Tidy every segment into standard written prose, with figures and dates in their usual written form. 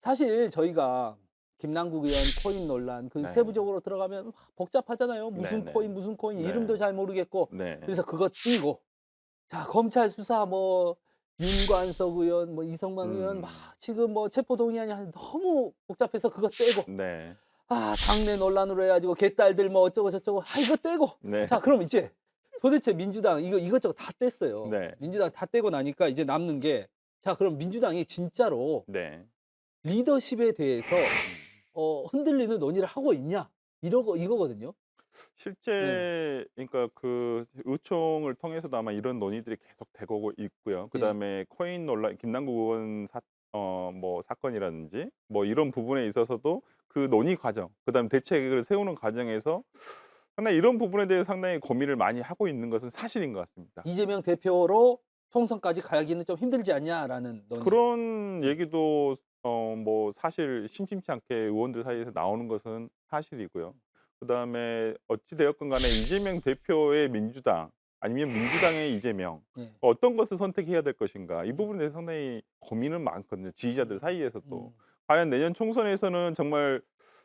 사실 저희가 김남국 의원 코인 논란 그 네. 세부적으로 들어가면 막 복잡하잖아요. 네네. 무슨 코인 이름도 네. 잘 모르겠고. 네. 그래서 그거 띄고 자 검찰 수사 뭐 윤관석 의원 뭐 이성만 의원 막 음. 지금 뭐 체포동의안이 너무 복잡해서 그거 떼고 네. 당내 논란으로 해 가지고 개딸들 뭐 어쩌고 저쩌고 이거 떼고 네. 자 그럼 이제 도대체 민주당 이거 이것저것 다 뗐어요. 네. 민주당 다 떼고 나니까 이제 남는 게 자 그럼 민주당이 진짜로 네. 리더십에 대해서 음. 흔들리는 논의를 하고 있냐 이거거든요. 네. 실제 그러니까 그 의총을 통해서도 아마 이런 논의들이 계속 되고 고 있고요. 예. 그다음에 코인 논란 김남국 의원 뭐 사건이라든지 뭐 이런 부분에 있어서도 그 논의 과정 그다음에 대책을 세우는 과정에서 상당히 이런 부분에 대해서 상당히 고민을 많이 하고 있는 것은 사실인 것 같습니다. 이재명 대표로 총선까지 가기는 좀 힘들지 않냐라는 논의. 그런 예. 얘기도 뭐 사실 심심치 않게 의원들 사이에서 나오는 것은 사실이고요. 그다음에 어찌 되었건 간에 이재명 대표의 민주당 아니면 민주당의 이재명 예. 어떤 것을 선택해야 될 것인가 이 부분에 대해서 상당히 고민은 많거든요, 지지자들 음. 사이에서도. 음. 과연 내년 총선에서는 정말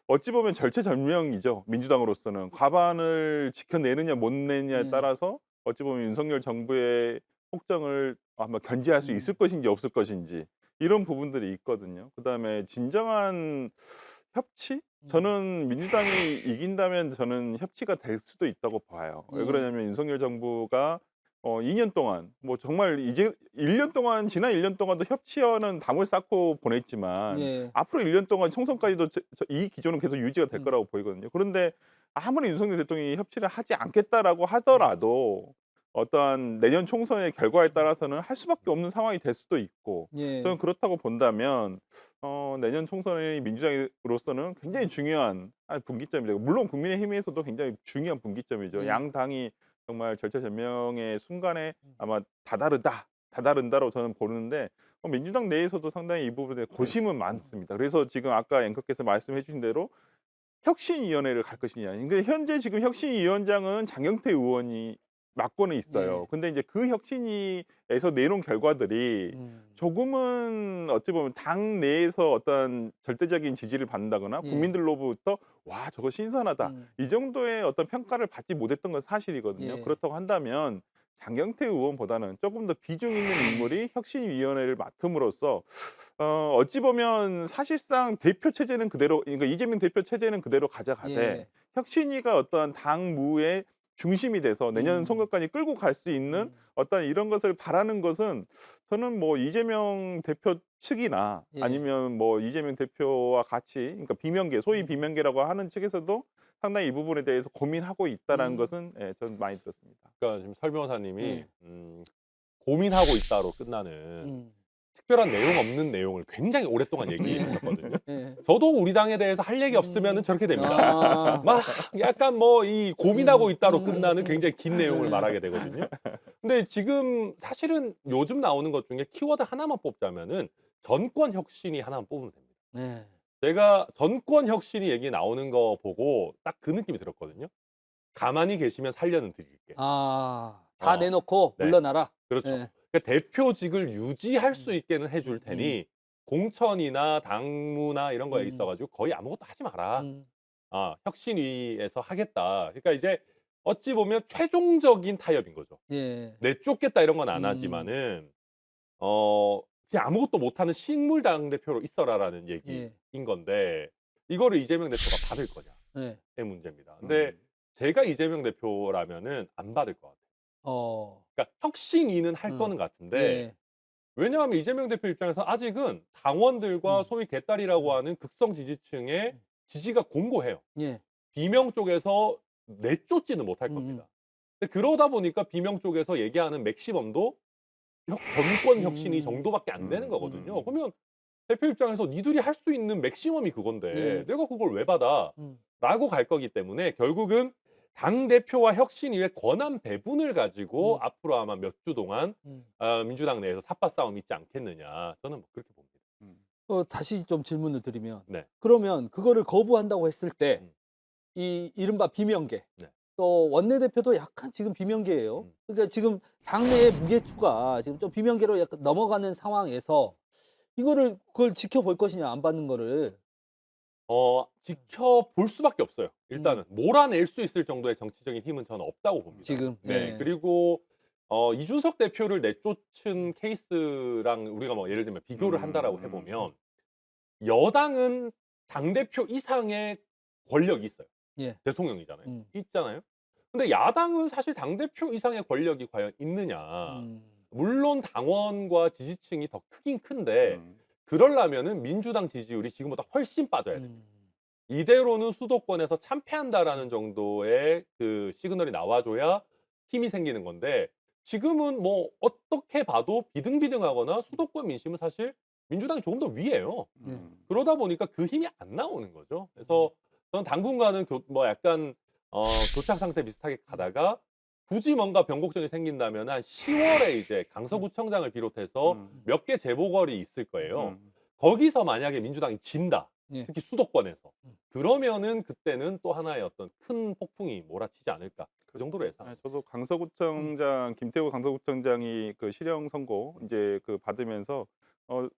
어찌 보면 절체절명이죠, 민주당으로서는. 과반을 지켜내느냐 못 내느냐에 예. 따라서 어찌 보면 윤석열 정부의 폭정을 아마 견제할 수 있을 음. 것인지 없을 것인지 이런 부분들이 있거든요. 그다음에 진정한 협치? 음. 저는 민주당이 이긴다면 저는 협치가 될 수도 있다고 봐요. 왜 예. 그러냐면 윤석열 정부가 2년 동안 뭐 정말 이제 1년 동안 지난 1년 동안도 협치와는 담을 쌓고 보냈지만 예. 앞으로 1년 동안 총선까지도 이 기조는 계속 유지가 될 음. 거라고 보이거든요. 그런데 아무리 윤석열 대통령이 협치를 하지 않겠다라고 음. 하더라도 어떠한 내년 총선의 결과에 음. 따라서는 할 수밖에 없는 상황이 될 수도 있고 예. 저는 그렇다고 본다면 내년 총선의 민주당으로서는 굉장히 중요한 분기점이죠. 물론 국민의힘에서도 굉장히 중요한 분기점이죠. 예. 양 당이 정말 절체절명의 순간에 음. 아마 다다른다로 저는 보는데 민주당 내에서도 상당히 이 부분에 고심은 많습니다. 그래서 지금 아까 앵커께서 말씀해 주신 대로 혁신위원회를 갈 것이냐. 근데 현재 지금 혁신위원장은 장경태 의원이 맡고는 있어요. 예. 근데 이제 그 혁신위에서 내놓은 결과들이 음. 조금은 어찌 보면 당 내에서 어떤 절대적인 지지를 받는다거나 예. 국민들로부터 '와 저거 신선하다.' 음. 이 정도의 어떤 평가를 받지 못했던 건 사실이거든요. 예. 그렇다고 한다면 장경태 의원보다는 조금 더 비중 있는 인물이 혁신위원회를 맡음으로써 어찌 보면 사실상 대표 체제는 그대로 그러니까 이재명 대표 체제는 그대로 가져가되 예. 혁신위가 어떠한 당무의 중심이 돼서 내년 음. 선거까지 끌고 갈 수 있는 음. 어떤 이런 것을 바라는 것은 저는 뭐 이재명 대표 측이나 예. 아니면 뭐 이재명 대표와 같이 그러니까 비명계 소위 음. 비명계라고 하는 측에서도 상당히 이 부분에 대해서 고민하고 있다라는 음. 것은 예 저는 많이 들었습니다. 그러니까 지금 설 변호사님이 예. 고민하고 있다로 끝나는 음. 특별한 내용 없는 내용을 굉장히 오랫동안 얘기해 예. 주셨거든요. 예. 저도 우리 당에 대해서 할 얘기 없으면은 저렇게 됩니다. 아. 막 약간 뭐 이 고민하고 있다로 끝나는 음. 굉장히 긴 내용을 예. 말하게 되거든요. 근데 지금 사실은 요즘 나오는 것 중에 키워드 하나만 뽑자면은 전권 혁신이 하나만 뽑으면 됩니다. 네. 제가 전권 혁신이 얘기 나오는 거 보고 딱 그 느낌이 들었거든요. 가만히 계시면 살려는 드릴게. 다 내놓고 네. 물러나라. 그렇죠. 예. 그러니까 대표직을 유지할 수 음. 있게는 해줄 음. 테니 공천이나 당무나 이런 거에 있어 음. 가지고 거의 아무것도 하지 마라. 음. 혁신위에서 하겠다. 그러니까 이제 어찌 보면 최종적인 타협인 거죠. 예. 내쫓겠다 이런 건 안 음. 하지만은 그냥 아무것도 못하는 식물 당대표로 있어라라는 얘기인 예. 건데 이거를 이재명 대표가 받을 예. 거냐의 문제입니다. 근데 음. 제가 이재명 대표라면은 안 받을 것 같아요. 어. 그러니까 혁신위는 할 어. 거는 같은데 예. 왜냐하면 이재명 대표 입장에서 아직은 당원들과 음. 소위 개딸이라고 음. 하는 극성 지지층의 음. 지지가 공고해요. 예. 비명 쪽에서 내쫓지는 못할 음음. 겁니다. 근데 그러다 보니까 비명 쪽에서 얘기하는 맥시멈도 정권 혁신이 음. 정도밖에 안 되는 거거든요. 음. 그러면 대표 입장에서 니들이 할 수 있는 맥시멈이 그건데 예. 내가 그걸 왜 받아? 음. 라고 갈 거기 때문에 결국은 당대표와 혁신위의 권한 배분을 가지고 음. 앞으로 아마 몇 주 동안 음. 민주당 내에서 삽바 싸움이 있지 않겠느냐. 저는 뭐 그렇게 봅니다. 음. 다시 좀 질문을 드리면 네. 그러면 그거를 거부한다고 했을 때 음. 이 이른바 비명계 네. 또 원내대표도 약간 지금 비명계예요. 음. 그러니까 지금 당내의 무게추가 지금 좀 비명계로 약간 넘어가는 상황에서 이거를 그걸 지켜볼 것이냐 안 받는 거를. 지켜볼 수밖에 없어요. 일단은 몰아낼 수 있을 정도의 정치적인 힘은 저는 없다고 봅니다. 지금. 네. 예. 그리고 이준석 대표를 내쫓은 케이스랑 우리가 뭐 예를 들면 비교를 한다라고 해 보면 여당은 당대표 이상의 권력이 있어요. 예. 대통령이잖아요. 있잖아요. 근데 야당은 사실 당대표 이상의 권력이 과연 있느냐. 물론 당원과 지지층이 더 크긴 큰데 그러려면은 민주당 지지율이 지금보다 훨씬 빠져야 돼요. 이대로는 수도권에서 참패한다라는 정도의 그 시그널이 나와줘야 힘이 생기는 건데 지금은 뭐 어떻게 봐도 비등비등하거나 수도권 민심은 사실 민주당이 조금 더 위에요. 그러다 보니까 그 힘이 안 나오는 거죠. 그래서 저는 당분간은 뭐 약간 교착 상태 비슷하게 가다가 굳이 뭔가 변곡점이 생긴다면 한 10월에 이제 강서구청장을 비롯해서 몇 개 재보궐이 있을 거예요. 거기서 만약에 민주당이 진다. 예. 특히 수도권에서. 그러면은 그때는 또 하나의 어떤 큰 폭풍이 몰아치지 않을까. 그 정도로 예상. 저도 강서구청장 김태우 강서구청장이 그 실형 선고 이제 그 받으면서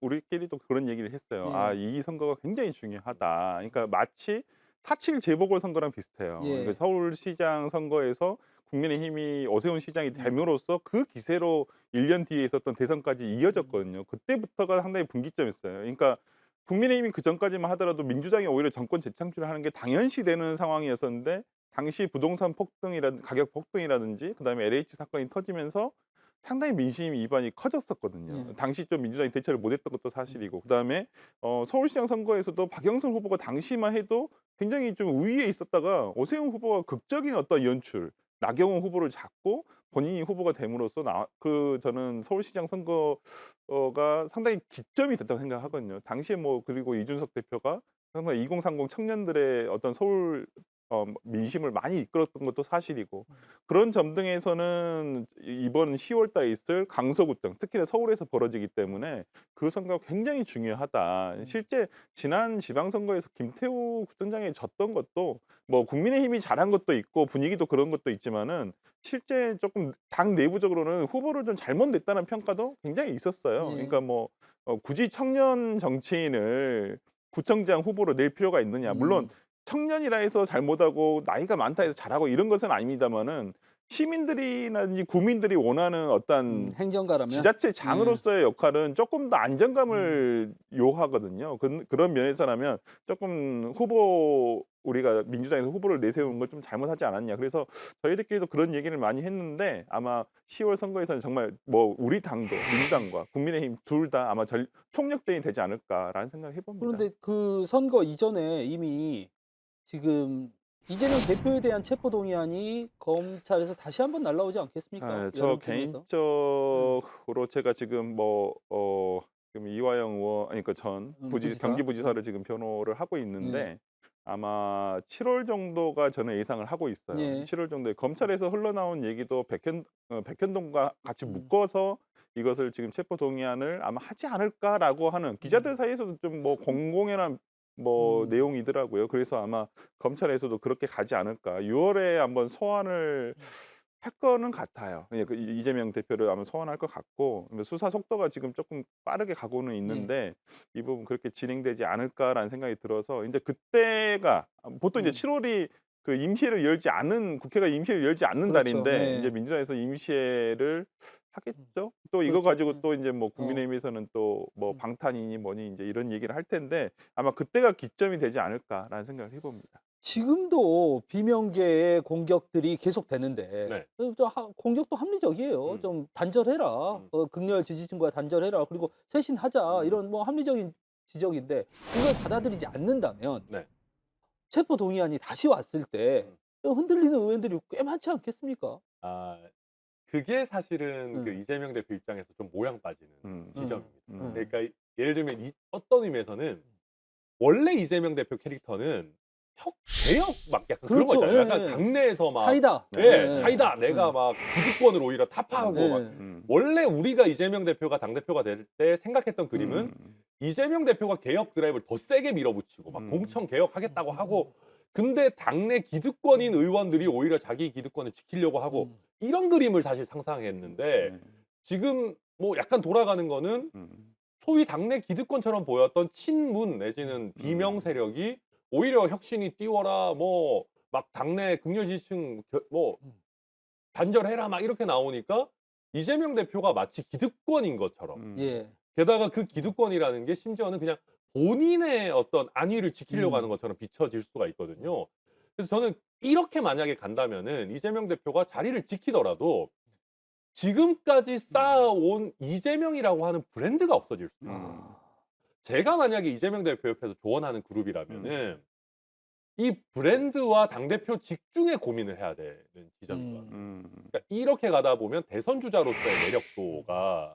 우리끼리도 그런 얘기를 했어요. 아, 이 선거가 굉장히 중요하다. 그러니까 마치 4.7 재보궐 선거랑 비슷해요. 예. 그러니까 서울시장 선거에서 국민의힘이 오세훈 시장이 됨으로써 그 기세로 1년 뒤에 있었던 대선까지 이어졌거든요. 그때부터가 상당히 분기점이었어요. 그러니까 국민의힘이 그 전까지만 하더라도 민주당이 오히려 정권 재창출을 하는 게 당연시되는 상황이었었는데 당시 부동산 폭등이라든지 가격 폭등이라든지 그다음에 LH 사건이 터지면서 상당히 민심 이반이 커졌었거든요. 당시 좀 민주당이 대처를 못했던 것도 사실이고 그다음에 서울시장 선거에서도 박영선 후보가 당시만 해도 굉장히 좀 우위에 있었다가 오세훈 후보가 극적인 어떤 연출, 나경원 후보를 잡고 본인이 후보가 됨으로써 저는 서울시장 선거가 상당히 기점이 됐다고 생각하거든요. 당시에 뭐 그리고 이준석 대표가 상당히 2030 청년들의 어떤 서울 민심을 많이 이끌었던 것도 사실이고 그런 점 등에서는 이번 10월 달에 있을 강서구청 특히나 서울에서 벌어지기 때문에 그 선거가 굉장히 중요하다. 실제 지난 지방선거에서 김태우 구청장이 졌던 것도 뭐 국민의힘이 잘한 것도 있고 분위기도 그런 것도 있지만은 실제 조금 당 내부적으로는 후보를 좀 잘못 냈다는 평가도 굉장히 있었어요. 그러니까 뭐 굳이 청년 정치인을 구청장 후보로 낼 필요가 있느냐. 물론 청년이라 해서 잘못하고 나이가 많다 해서 잘하고 이런 것은 아닙니다마는 시민들이라든지 국민들이 원하는 어떤 행정가라면 지자체 장으로서의 역할은 조금 더 안정감을 요하거든요. 그런 면에서라면 조금 우리가 민주당에서 후보를 내세우는 걸 좀 잘못하지 않았냐. 그래서 저희들끼리도 그런 얘기를 많이 했는데 아마 10월 선거에서는 정말 뭐 우리 당도 민주당과 국민의힘 둘 다 아마 총력전이 되지 않을까라는 생각을 해봅니다. 그런데 그 선거 이전에 이미 지금 이재명 대표에 대한 체포동의안이 검찰에서 다시 한번 날라오지 않겠습니까? 저 여론 팀에서. 개인적으로 제가 지금 지금 이화영 의원 아니 전 부지사. 경기부지사를 지금 변호를 하고 있는데 아마 7월 정도가 저는 예상을 하고 있어요. 예. 7월 정도에 검찰에서 흘러나온 얘기도 백현동과 같이 묶어서 이것을 지금 체포동의안을 아마 하지 않을까라고 하는 기자들 사이에서도 좀 뭐 공공연한 내용이더라고요. 그래서 아마 검찰에서도 그렇게 가지 않을까. 6월에 한번 소환을 할 거는 같아요. 그 이재명 대표를 아마 소환할 것 같고 수사 속도가 지금 조금 빠르게 가고는 있는데 이 부분 그렇게 진행되지 않을까라는 생각이 들어서 이제 그때가 보통 이제 7월이 그 국회가 임시회를 열지 않는 그렇죠. 달인데 이제 민주당에서 임시회를 하겠죠. 또 이거 그렇죠. 가지고 또 이제 뭐 국민의힘에서는 또 뭐 방탄이니 뭐니 이제 이런 얘기를 할 텐데 아마 그때가 기점이 되지 않을까라는 생각을 해봅니다. 지금도 비명계의 공격들이 계속되는데 공격도 합리적이에요. 좀 단절해라. 극렬 지지층과 단절해라. 그리고 쇄신하자. 이런 뭐 합리적인 지적인데 그걸 받아들이지 않는다면 체포동의안이 다시 왔을 때 흔들리는 의원들이 꽤 많지 않겠습니까? 그게 사실은 그 이재명 대표 입장에서 좀 모양 빠지는 지점입니다. 그러니까 예를 들면 어떤 의미에서는 원래 이재명 대표 캐릭터는 개혁 막 약간 그런 거 그렇죠. 있잖아요. 약간 당내에서 막 사이다. 사이다. 내가 막 기득권을 오히려 타파하고 막 원래 우리가 이재명 대표가 당대표가 될 때 생각했던 그림은 이재명 대표가 개혁 드라이브를 더 세게 밀어붙이고 막 공천 개혁하겠다고 하고 근데 당내 기득권인 의원들이 오히려 자기 기득권을 지키려고 하고 이런 그림을 사실 상상했는데 지금 뭐 약간 돌아가는 거는 소위 당내 기득권처럼 보였던 친문 내지는 비명 세력이 오히려 혁신이 띄워라 뭐 막 당내 극렬 지지층 뭐 단절해라 막 이렇게 나오니까 이재명 대표가 마치 기득권인 것처럼 예. 게다가 그 기득권이라는 게 심지어는 그냥 본인의 어떤 안위를 지키려고 하는 것처럼 비춰질 수가 있거든요. 그래서 저는 이렇게 만약에 간다면은 이재명 대표가 자리를 지키더라도 지금까지 쌓아온 이재명이라고 하는 브랜드가 없어질 수도 있어요. 제가 만약에 이재명 대표 옆에서 조언하는 그룹이라면은 이 브랜드와 당대표 직중에 고민을 해야 되는 지점인 것 같아요. 그러니까 이렇게 가다 보면 대선 주자로서의 매력도가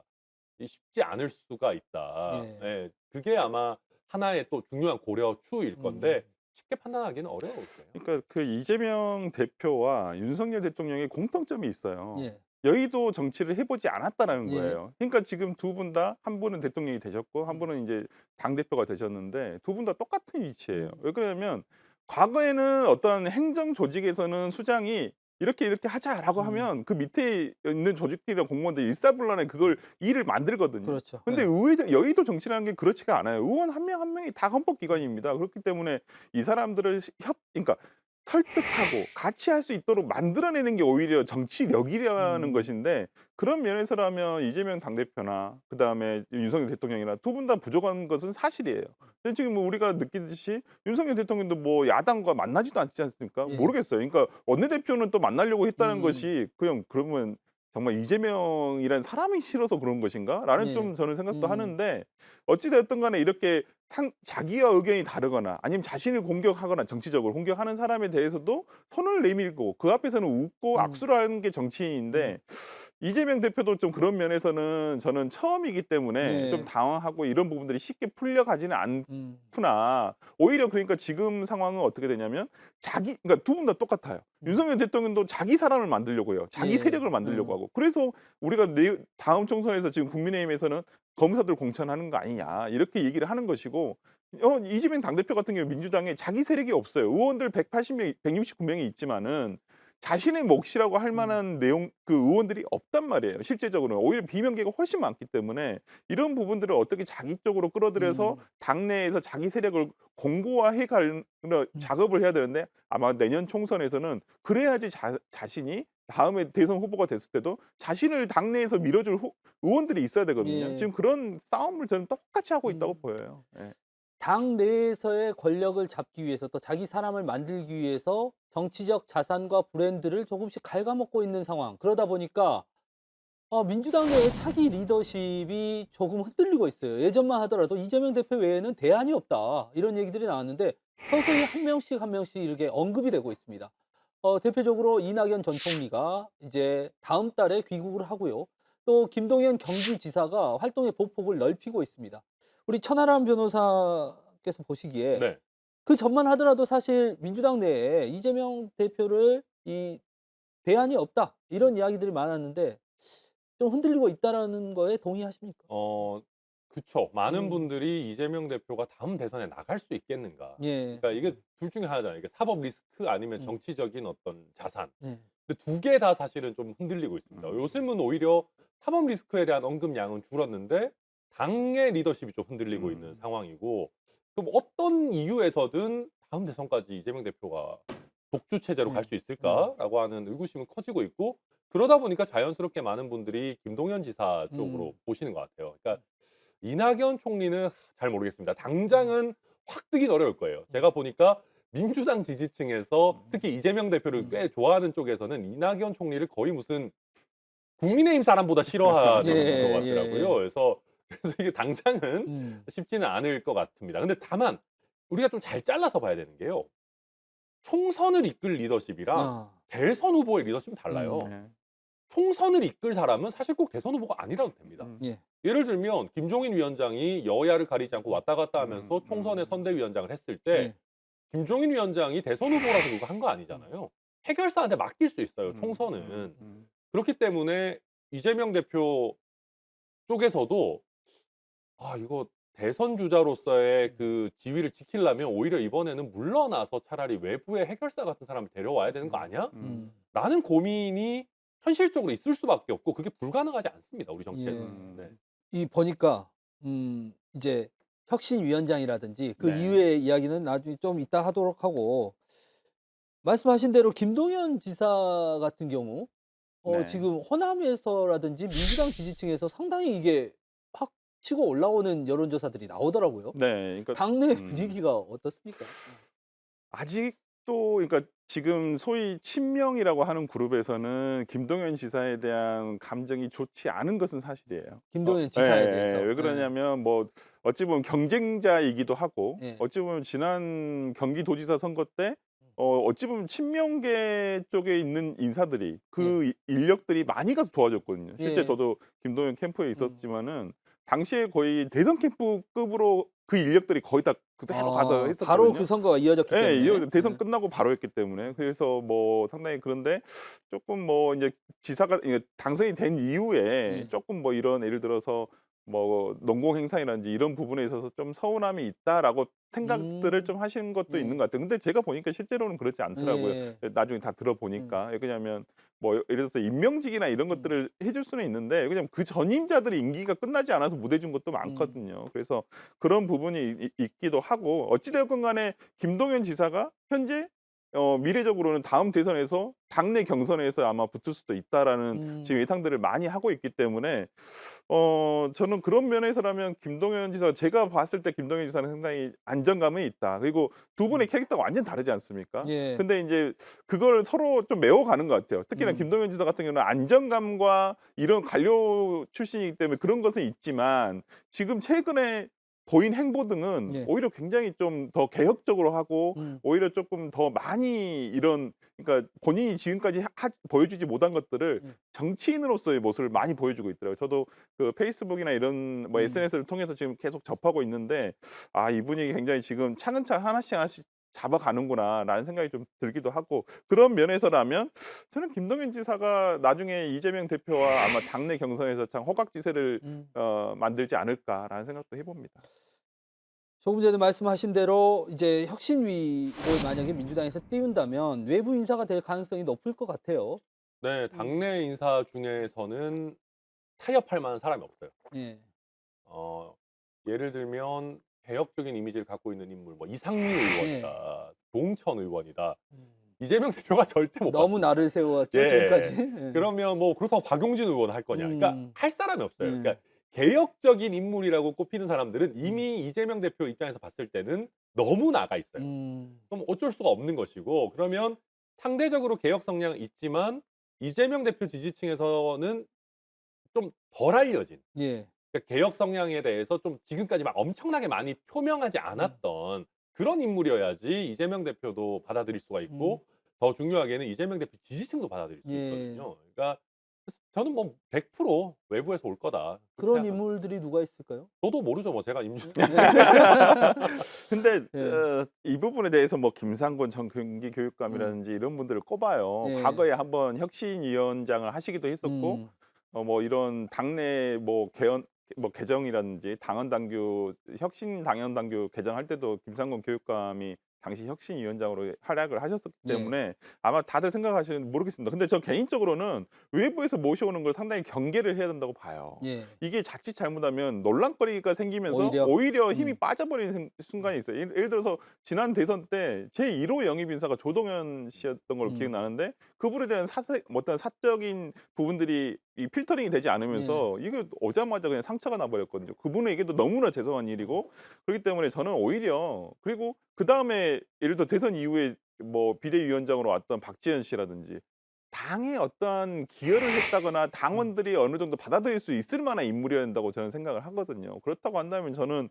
쉽지 않을 수가 있다. 예. 예, 그게 아마 하나의 또 중요한 고려추일 건데 쉽게 판단하기는 어려울 거예요. 그러니까 그 이재명 대표와 윤석열 대통령의 공통점이 있어요. 예. 여의도 정치를 해보지 않았다라는 예. 거예요. 그러니까 지금 두 분 다 한 분은 대통령이 되셨고 한 분은 이제 당 대표가 되셨는데 두 분 다 똑같은 위치예요. 왜 그러냐면 과거에는 어떤 행정 조직에서는 수장이 이렇게 하자라고 하면 그 밑에 있는 조직들이랑 공무원들이 일사불란하게 그걸 일을 만들거든요. 그렇죠. 근데 예. 여의도 정치라는 게 그렇지가 않아요. 의원 한 명 한 명이 다 헌법기관입니다. 그렇기 때문에 이 사람들을 그러니까 설득하고 같이 할 수 있도록 만들어내는 게 오히려 정치력이라는 것인데 그런 면에서라면 이재명 당대표나 그다음에 윤석열 대통령이나 두 분 다 부족한 것은 사실이에요. 근데 지금 뭐 우리가 느끼듯이 윤석열 대통령도 뭐 야당과 만나지도 않지 않습니까? 예. 모르겠어요. 그러니까 원내대표는 또 만나려고 했다는 음. 것이 그냥 그러면 정말 이재명이라는 사람이 싫어서 그런 것인가?라는 예. 좀 저는 생각도 하는데 어찌 됐든 간에 이렇게 자기와 의견이 다르거나 아니면 자신을 공격하거나 정치적으로 공격하는 사람에 대해서도 손을 내밀고 그 앞에서는 웃고 악수를 하는 게 정치인인데 이재명 대표도 좀 그런 면에서는 저는 처음이기 때문에 예. 좀 당황하고 이런 부분들이 쉽게 풀려가지는 않구나. 오히려 그러니까 지금 상황은 어떻게 되냐면 그러니까 두 분 다 똑같아요. 윤석열 대통령도 자기 사람을 만들려고 해요. 자기 예. 세력을 만들려고 하고. 그래서 우리가 다음 총선에서 지금 국민의힘에서는 검사들 공천하는 거 아니냐 이렇게 얘기를 하는 것이고 이재명 당대표 같은 경우 민주당에 자기 세력이 없어요. 의원들 180명, 169명이 있지만은 자신의 몫이라고 할 만한 내용 그 의원들이 없단 말이에요. 실제적으로는 오히려 비명계가 훨씬 많기 때문에 이런 부분들을 어떻게 자기 쪽으로 끌어들여서 당내에서 자기 세력을 공고화해 갈 작업을 해야 되는데 아마 내년 총선에서는 그래야지 자신이 다음에 대선 후보가 됐을 때도 자신을 당내에서 밀어줄 의원들이 있어야 되거든요. 예. 지금 그런 싸움을 저는 똑같이 하고 있다고 보여요. 예. 당 내에서의 권력을 잡기 위해서 또 자기 사람을 만들기 위해서 정치적 자산과 브랜드를 조금씩 갉아먹고 있는 상황. 그러다 보니까 민주당 내의 차기 리더십이 조금 흔들리고 있어요. 예전만 하더라도 이재명 대표 외에는 대안이 없다. 이런 얘기들이 나왔는데 서서히 한 명씩 한 명씩 이렇게 언급이 되고 있습니다. 대표적으로 이낙연 전 총리가 이제 다음 달에 귀국을 하고요. 또 김동연 경기지사가 활동의 보폭을 넓히고 있습니다. 우리 천하람 변호사께서 보시기에 네. 그 전만 하더라도 사실 민주당 내에 이재명 대표를 대안이 없다 이런 이야기들이 많았는데 좀 흔들리고 있다라는 거에 동의하십니까? 그쵸. 많은 분들이 이재명 대표가 다음 대선에 나갈 수 있겠는가. 예. 그러니까 이게 둘 중에 하나잖아요. 이게 사법 리스크 아니면 음. 정치적인 어떤 자산. 예. 근데 두 개 다 사실은 좀 흔들리고 있습니다. 요즘은 오히려 사법 리스크에 대한 언급량은 줄었는데 당의 리더십이 좀 흔들리고 있는 상황이고 그럼 어떤 이유에서든 다음 대선까지 이재명 대표가 독주 체제로 갈 수 있을까라고 하는 의구심은 커지고 있고 그러다 보니까 자연스럽게 많은 분들이 김동연 지사 쪽으로 보시는 것 같아요. 그러니까 이낙연 총리는 잘 모르겠습니다. 당장은 확 뜨긴 어려울 거예요. 제가 보니까 민주당 지지층에서 특히 이재명 대표를 꽤 좋아하는 쪽에서는 이낙연 총리를 거의 무슨 국민의힘 사람보다 싫어하는 예, 것 같더라고요. 예. 그래서 이게 당장은 쉽지는 않을 것 같습니다. 근데 다만 우리가 좀 잘 잘라서 봐야 되는 게요. 총선을 이끌 리더십이랑 대선 후보의 리더십은 달라요. 네. 총선을 이끌 사람은 사실 꼭 대선 후보가 아니라도 됩니다. 예. 예를 들면 김종인 위원장이 여야를 가리지 않고 왔다 갔다 하면서 총선의 선대위원장을 했을 때 예. 김종인 위원장이 대선 후보라서 그거 한 거 아니잖아요. 해결사한테 맡길 수 있어요, 총선은. 그렇기 때문에 이재명 대표 쪽에서도 이거 대선 주자로서의 그 지위를 지키려면 오히려 이번에는 물러나서 차라리 외부의 해결사 같은 사람을 데려와야 되는 거 아니야? 라는 고민이 현실적으로 있을 수밖에 없고 그게 불가능하지 않습니다, 우리 정치에서는. 예. 네. 이 보니까 이제 혁신위원장이라든지 그 네. 이후의 이야기는 나중에 좀 이따 하도록 하고 말씀하신 대로 김동연 지사 같은 경우 네. 지금 호남에서라든지 민주당 지지층에서 상당히 이게 확 치고 올라오는 여론조사들이 나오더라고요. 네. 그러니까 당내 분위기가 어떻습니까? 아직도 그러니까 지금 소위 친명이라고 하는 그룹에서는 김동연 지사에 대한 감정이 좋지 않은 것은 사실이에요. 김동연 지사에 예, 대해서. 왜 예. 그러냐면 뭐 어찌 보면 경쟁자이기도 하고 예. 어찌 보면 지난 경기도지사 선거 때 어찌 보면 친명계 쪽에 있는 인사들이 그 인력들이 많이 가서 도와줬거든요. 실제 예. 저도 김동연 캠프에 있었지만은 당시에 거의 대선 캠프급으로 그 인력들이 거의 다 그대로 가서 했었거든요. 바로 그 선거가 이어졌기 예, 때문에. 대선 끝나고 바로 했기 때문에. 그래서 뭐 상당히 그런데 조금 뭐 이제 지사가 이게 당선이 된 이후에 조금 뭐 이런 예를 들어서 뭐 농공 행사라든지 이런 부분에 있어서 좀 서운함이 있다라고 생각들을 좀 하시는 것도 있는 것 같아요. 근데 제가 보니까 실제로는 그렇지 않더라고요. 예. 나중에 다 들어보니까. 왜냐하면 뭐 예를 들어서 임명직이나 이런 것들을 해줄 수는 있는데 그냥 그 전임자들이 임기가 끝나지 않아서 못 해준 것도 많거든요. 그래서 그런 부분이 있기도 하고 어찌되었건 간에 김동연 지사가 현재 미래적으로는 다음 대선에서 당내 경선에서 아마 붙을 수도 있다라는 지금 예상들을 많이 하고 있기 때문에 저는 그런 면에서라면 김동연 지사 제가 봤을 때 김동연 지사는 상당히 안정감이 있다. 그리고 두 분의 캐릭터가 완전 다르지 않습니까? 예. 근데 이제 그걸 서로 좀 메워가는 것 같아요. 특히나 김동연 지사 같은 경우는 안정감과 이런 관료 출신이기 때문에 그런 것은 있지만 지금 최근에 보인 행보 등은 오히려 굉장히 좀 더 개혁적으로 하고 오히려 조금 더 많이 이런 그러니까 본인이 지금까지 보여주지 못한 것들을 정치인으로서의 모습을 많이 보여주고 있더라고요. 저도 그 페이스북이나 이런 뭐 SNS를 통해서 지금 계속 접하고 있는데 이분이 굉장히 지금 차근차근 하나씩 잡아가는구나라는 생각이 좀 들기도 하고 그런 면에서라면 저는 김동연 지사가 나중에 이재명 대표와 아마 당내 경선에서 참 호각지세를 만들지 않을까라는 생각도 해봅니다. 조금 전에 말씀하신 대로 이제 혁신위를 만약에 민주당에서 띄운다면 외부 인사가 될 가능성이 높을 것 같아요. 네, 당내 인사 중에서는 타협할 만한 사람이 없어요. 예. 예를 들면 개혁적인 이미지를 갖고 있는 인물, 뭐 이상민 의원이다, 조응천 의원이다. 이재명 대표가 절대 못 너무 봤습니다. 나를 세웠죠 예. 지금까지. 예. 그러면 뭐 그렇다고 박용진 의원 할 거냐? 그러니까 할 사람이 없어요. 그러니까 개혁적인 인물이라고 꼽히는 사람들은 이미 이재명 대표 입장에서 봤을 때는 너무 나가 있어요. 그럼 어쩔 수가 없는 것이고 그러면 상대적으로 개혁 성향은 있지만 이재명 대표 지지층에서는 좀 덜 알려진 예. 그러니까 개혁 성향에 대해서 좀 지금까지 막 엄청나게 많이 표명하지 않았던 그런 인물이어야지 이재명 대표도 받아들일 수가 있고 더 중요하게는 이재명 대표 지지층도 받아들일 수 있거든요. 그러니까 저는 뭐 100% 외부에서 올 거다. 그런 생각합니다. 인물들이 누가 있을까요? 저도 모르죠. 뭐 제가 근데 예. 이 부분에 대해서 뭐 김상곤 전 경기교육감이라든지 이런 분들을 꼽아요. 예. 과거에 한번 혁신위원장을 하시기도 했었고 뭐 이런 당내 뭐 개정이라든지 혁신 당원 당규 개정할 때도 김상곤 교육감이 당시 혁신위원장으로 활약을 하셨기 때문에 아마 다들 생각하시는 모르겠습니다. 근데 저 개인적으로는 외부에서 모셔오는 걸 상당히 경계를 해야 된다고 봐요. 예. 이게 자칫 잘못하면 논란거리가 생기면서 오히려 힘이 빠져버리는 순간이 있어요. 예를 들어서 지난 대선 때 제1호 영입인사가 조동현 씨였던 걸로 기억나는데 그분에 대한 어떤 사적인 부분들이 이 필터링이 되지 않으면서 이게 오자마자 그냥 상처가 나버렸거든요. 그분에게도 너무나 죄송한 일이고 그렇기 때문에 저는 오히려 그리고 그 다음에 예를 들어 대선 이후에 뭐 비대위원장으로 왔던 박지원 씨라든지 당에 어떤 기여를 했다거나 당원들이 어느 정도 받아들일 수 있을 만한 인물이어야 된다고 저는 생각을 하거든요. 그렇다고 한다면 저는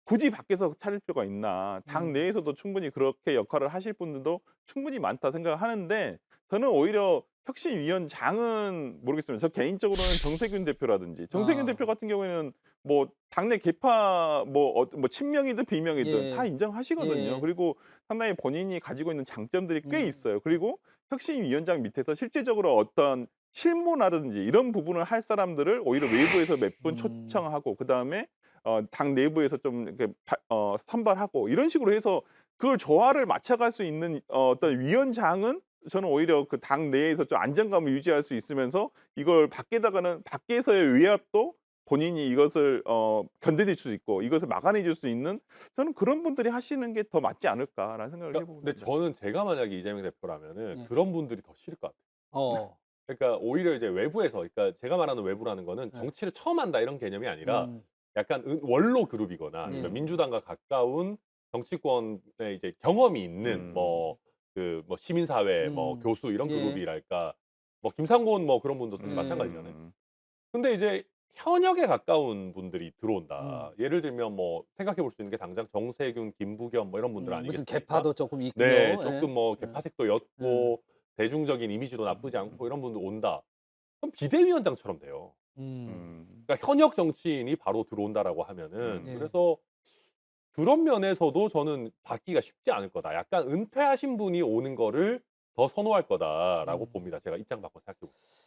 굳이 밖에서 차릴 필요가 있나. 당 내에서도 충분히 그렇게 역할을 하실 분들도 충분히 많다 생각을 하는데 저는 오히려 혁신위원장은 모르겠습니다. 저 개인적으로는 정세균 대표라든지 정세균 대표 같은 경우에는 뭐 당내 계파 뭐 친명이든 비명이든 다 인정하시거든요. 그리고 상당히 본인이 가지고 있는 장점들이 꽤 있어요. 그리고 혁신위원장 밑에서 실질적으로 어떤 실무라든지 이런 부분을 할 사람들을 오히려 외부에서 몇 분 초청하고 그다음에 당 내부에서 좀 이렇게 선발하고 이런 식으로 해서 그걸 조화를 맞춰갈 수 있는 어떤 위원장은 저는 오히려 그 당 내에서 좀 안정감을 유지할 수 있으면서 이걸 밖에서의 외압도 본인이 이것을 견뎌낼 수 있고 이것을 막아내 줄 수 있는 저는 그런 분들이 하시는 게 더 맞지 않을까라는 생각을 그러니까 해봅니다. 근데 저는 제가 만약에 이재명 대표라면은 네. 그런 분들이 더 싫을 것 같아요. 어. 그러니까 오히려 이제 외부에서 그러니까 제가 말하는 외부라는 거는 네. 정치를 처음 한다 이런 개념이 아니라 음. 약간 원로 그룹이거나 아니면 네. 민주당과 가까운 정치권에 이제 경험이 있는 뭐 시민사회 뭐 교수 이런 예. 그룹이랄까 뭐 김상곤 뭐 그런 분도 사실 마찬가지잖아요. 근데 이제 현역에 가까운 분들이 들어온다. 예를 들면 뭐 생각해 볼 수 있는 게 당장 정세균, 김부겸 뭐 이런 분들 무슨 아니겠습니까? 개파도 조금 있고요. 네, 예. 조금 뭐 개파색도 옅고 대중적인 이미지도 나쁘지 않고 이런 분들 온다. 그럼 비대위원장처럼 돼요. 그러니까 현역 정치인이 바로 들어온다라고 하면은 네. 그래서 그런 면에서도 저는 받기가 쉽지 않을 거다. 약간 은퇴하신 분이 오는 거를 더 선호할 거다라고 봅니다. 제가 입장 바꿔 생각해 보면.